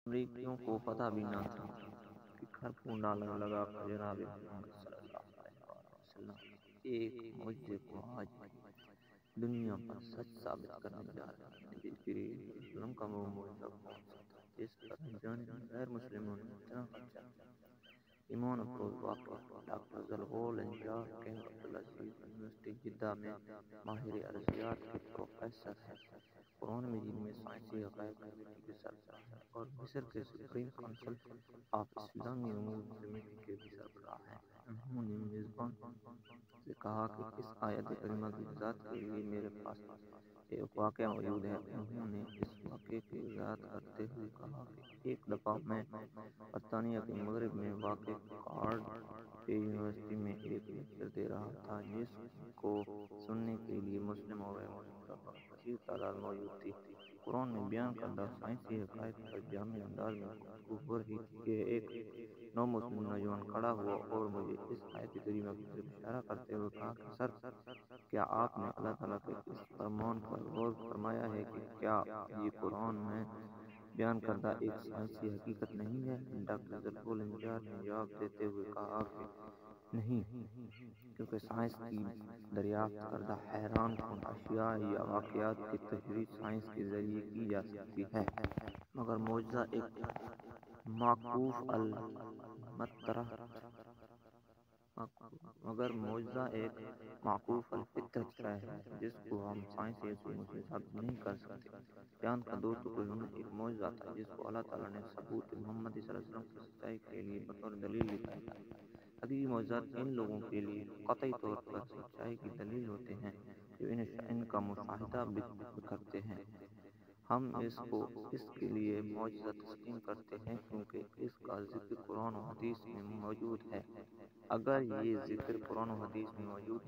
امریکیوں کو پتہ بھی نہ تھا کہ $1 ارب لگا کر جناب محمد صلی اللہ علیہ وسلم کے ایک معجزے کو آج دنیا پر سچ ثابت کرنے جا رہے ہیں۔ نبی کریم صلی اللہ علیہ وسلم کا وہ معجزہ کون سا تھا جس پر انجان غیر مسلموں نے اتنا خرچہ کیا؟ ایمان افروز واقعہ: doctor ذوالفضل Najar king Abdul Aziz university Jeddah میں ماہر ارضیات کے پروفیسر ہیں۔ قرآن مجید میں سائنسی حقائق کمیٹی کے سربراہ ہیں اور مصر کے سپریم کونسل آف اسلامی امور کمیٹی کے بھی سربراہ ہیں۔ انہوں نے میزبان سے کہا کہ اس آیت کریمہ کی وضاحت کے لیے میرے پاس ایک واقعہ موجود ہے۔ انہوں نے اس واقعے کی وضاحت کرتے ہوئے کہا کہ ایک دفعہ میں برطانیہ کے مغرب میں واقع کارڈ یونیورسٹی میں ایک لیکچر دے رہا تھا جس کو سننے کے لیے مسلم اور غیر مسلم طلباء کی کثیر تعداد موجود تھی۔ قرآن میں بیان کردہ سائنسی حقائق پر جامع انداز میں گفتگو ہو رہی تھی کہ ایک نو مسلم نوجوان کھڑا ہوا اور مجھے اس آیت کریمہ کی طرف اشارہ کرتے ہوئے کہا کہ سر، کیا آپ نے اللہ تعالیٰ کے اس فرمان پر غور فرمایا ہے کہ کیا یہ قرآن میں بیان کردہ ایک سائنسی حقیقت نہیں ہے؟ ڈاکٹر ذوالفضل نجار نے جواب دیتے ہوئے کہا کہ نہیں، کیونکہ سائنس کی دریافت کردہ حیران کن اشیاء یا واقعات کی تشریح سائنس کے ذریعے کی جا سکتی ہے، مگر معجزہ ایک معکوف الفطرت شے ہے جس کو ہم سائنسی اصولوں سے ثابت نہیں کر سکتے۔ چاند کا 2 ٹکڑے ہونا ایک معجزہ تھا جس کو اللہ تعالیٰ نے ثبوت محمد صلی اللہ علیہ وسلم کی سچائی کے لیے بطور دلیل دکھایا تھا۔ حقیقی معجزات ان لوگوں کے لیے قطعی طور پر سچائی کی دلیل ہوتے ہیں جو ان کا مشاہدہ کرتے ہیں۔ ہم اس کے لیے معجزہ تسلیم کرتے ہیں کیونکہ اس کا ذکر قرآن و حدیث میں موجود ہے۔ اگر یہ ذکر قرآن و حدیث میں موجود نہ